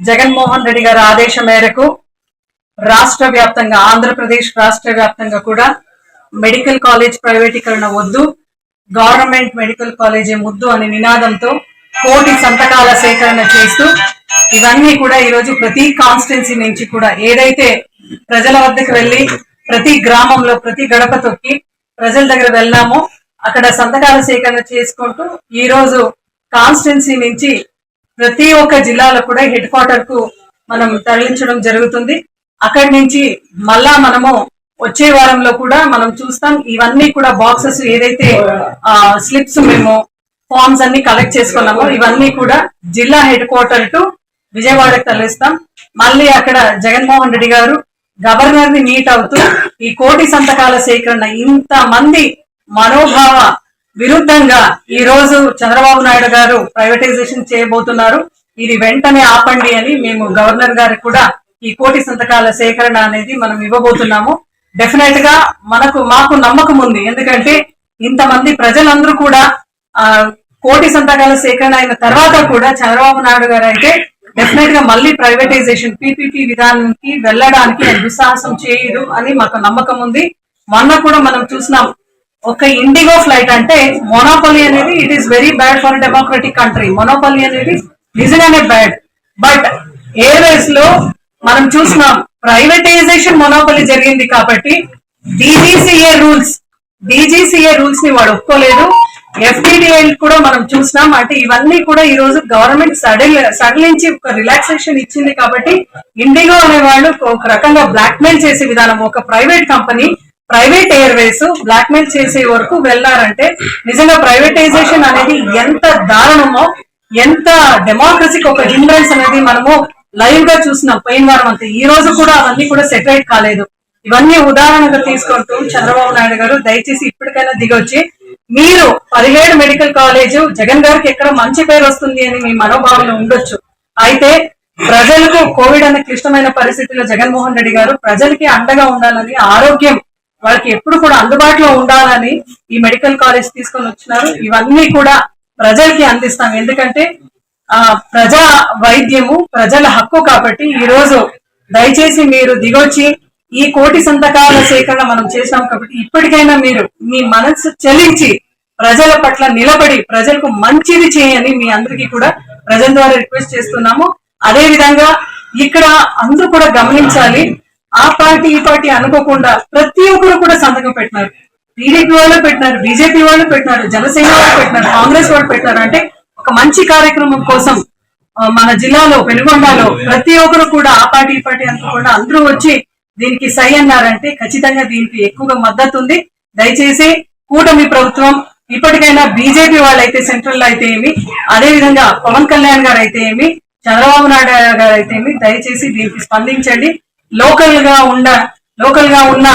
జగన్మోహన్ రెడ్డి గారి ఆదేశం మేరకు రాష్ట్ర వ్యాప్తంగా ఆంధ్రప్రదేశ్ రాష్ట్ర వ్యాప్తంగా కూడా మెడికల్ కాలేజ్ ప్రైవేటీకరణ వద్దు, గవర్నమెంట్ మెడికల్ కాలేజీ ముద్దు అనే నినాదంతో కోటి సంతకాల సేకరణ చేస్తూ ఇవన్నీ కూడా ఈరోజు ప్రతి కాన్స్టిట్యున్సీ నుంచి కూడా ఏదైతే ప్రజల వద్దకు వెళ్ళి ప్రతి గ్రామంలో ప్రతి గడప తొక్కి ప్రజల దగ్గర వెళ్ళామో అక్కడ సంతకాల సేకరణ చేసుకుంటూ ఈ రోజు కాన్స్టిట్యున్సీ నుంచి ప్రతి ఒక్క జిల్లాలో కూడా హెడ్ క్వార్టర్ కు మనం తరలించడం జరుగుతుంది. అక్కడి నుంచి మళ్ళా మనము వచ్చే వారంలో కూడా మనం చూస్తాం. ఇవన్నీ కూడా బాక్సెస్ ఏదైతే స్లిప్స్ మేము ఫార్మ్స్ అన్ని కలెక్ట్ చేసుకున్నామో ఇవన్నీ కూడా జిల్లా హెడ్ క్వార్టర్ టు విజయవాడకు తరలిస్తాం. మళ్ళీ అక్కడ జగన్మోహన్ రెడ్డి గారు గవర్నర్ ని మీట్ అవుతూ ఈ కోటి సంతకాల సేకరణ ఇంత మంది మనోభావ విరుద్ధంగా ఈ రోజు చంద్రబాబు నాయుడు గారు ప్రైవేటైజేషన్ చేయబోతున్నారు, ఇది వెంటనే ఆపండి అని మేము గవర్నర్ గారికి కూడా ఈ కోటి సంతకాల సేకరణ అనేది మనం ఇవ్వబోతున్నాము. డెఫినెట్ గా మాకు నమ్మకం ఉంది. ఎందుకంటే ఇంతమంది ప్రజలందరూ కూడా కోటి సంతకాల సేకరణ అయిన తర్వాత కూడా చంద్రబాబు నాయుడు గారు అయితే డెఫినెట్ గా మళ్ళీ ప్రైవేటైజేషన్ పీపీపీ విధానానికి వెళ్ళడానికి దుస్సాహసం చేయడు అని మాకు నమ్మకం ఉంది. మొన్న కూడా మనం చూసినాం, ఒక ఇండిగో ఫ్లైట్ అంటే మొనోపలి అనేది it is very bad for democratic country. Monopoly అనేది నిజంగానే బ్యాడ్. బట్ ఎయిర్వేస్ లో మనం చూసినాం ప్రైవేటైజేషన్ మొనోపలి జరిగింది కాబట్టి డీజీసీఏ రూల్స్ ని వాడు ఒప్పుకోలేదు. ఎఫ్టీడీఐ కూడా మనం చూసినాం. అంటే ఇవన్నీ కూడా ఈ రోజు గవర్నమెంట్ సడలించి ఒక రిలాక్సేషన్ ఇచ్చింది కాబట్టి ఇండిగో అనే వాళ్ళు ఒక రకంగా బ్లాక్ మెయిల్ చేసే విధానం, ఒక private company private airways blackmail చేసే వరకు వెళ్లారంటే నిజంగా ప్రైవేటైజేషన్ అనేది ఎంత దారుణమో, ఎంత డెమోక్రసీకి ఒక హిండ్రెన్స్ అనేది మనము లైవ్ గా చూసినాం పోయిన వారం అంతా. ఈ రోజు కూడా అవన్నీ కూడా సెటరేట్ కాలేదు. ఇవన్నీ ఉదాహరణగా తీసుకుంటూ చంద్రబాబు నాయుడు గారు దయచేసి ఇప్పటికైనా దిగొచ్చి మీరు 17 మెడికల్ కాలేజ్ జగన్ గారికి ఎక్కడ మంచి పేరు వస్తుంది అని మీ మనోభావన ఉండొచ్చు. అయితే ప్రజలకు కోవిడ్ అనే క్లిష్టమైన పరిస్థితుల్లో జగన్మోహన్ రెడ్డి గారు ప్రజలకి అండగా ఉండాలని, ఆరోగ్యం వాళ్ళకి ఎప్పుడు కూడా అందుబాటులో ఉండాలని ఈ మెడికల్ కాలేజ్ తీసుకొని వచ్చినారు. ఇవన్నీ కూడా ప్రజలకి అందిస్తాం. ఎందుకంటే ప్రజా వైద్యము ప్రజల హక్కు కాబట్టి ఈ రోజు దయచేసి మీరు దిగొచ్చి ఈ కోటి సంతకాల సేకరణ మనం చేసాం కాబట్టి ఇప్పటికైనా మీరు మీ మనసు చెల్లించి ప్రజల పట్ల నిలబడి ప్రజలకు మంచిది చేయని మీ అందరికీ కూడా ప్రజల ద్వారా రిక్వెస్ట్ చేస్తున్నాము. అదే విధంగా ఇక్కడ అందరూ కూడా గమనించాలి, ఆ పార్టీ ఈ పార్టీ అనుకోకుండా ప్రతి ఒక్కరు కూడా సంతకం పెట్టినారు. టీడీపీ వాళ్ళు పెట్టినారు, బీజేపీ వాళ్ళు పెట్టినారు, జనసేన వాళ్ళు పెట్టినారు, కాంగ్రెస్ వాళ్ళు పెట్టినారు. అంటే ఒక మంచి కార్యక్రమం కోసం మన జిల్లాలో పెనుగొండలో ప్రతి ఒక్కరు కూడా ఆ పార్టీ ఈ పార్టీ అనుకోకుండా అందరూ వచ్చి దీనికి సై అన్నారంటే ఖచ్చితంగా దీనికి ఎక్కువగా మద్దతు ఉంది. దయచేసి కూటమి ప్రభుత్వం ఇప్పటికైనా బీజేపీ వాళ్ళైతే సెంట్రల్ లో అయితే ఏమి, అదే విధంగా పవన్ కళ్యాణ్ గారు అయితే ఏమి, చంద్రబాబు నాయుడు గారు అయితే ఏమి, దయచేసి దీనికి స్పందించండి. లోకల్ గా ఉన్న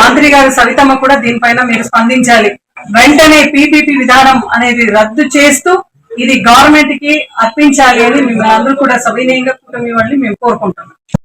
మంత్రి గారు సవితమ్మ కూడా దీనిపైన మీరు స్పందించాలి. వెంటనే పీపీపీ విధానం అనేది రద్దు చేస్తూ ఇది గవర్నమెంట్ కి అర్పించాలి అని మేము అందరూ కూడా సవినయంగా కూటమి వాళ్ళని మేము కోరుకుంటున్నాం.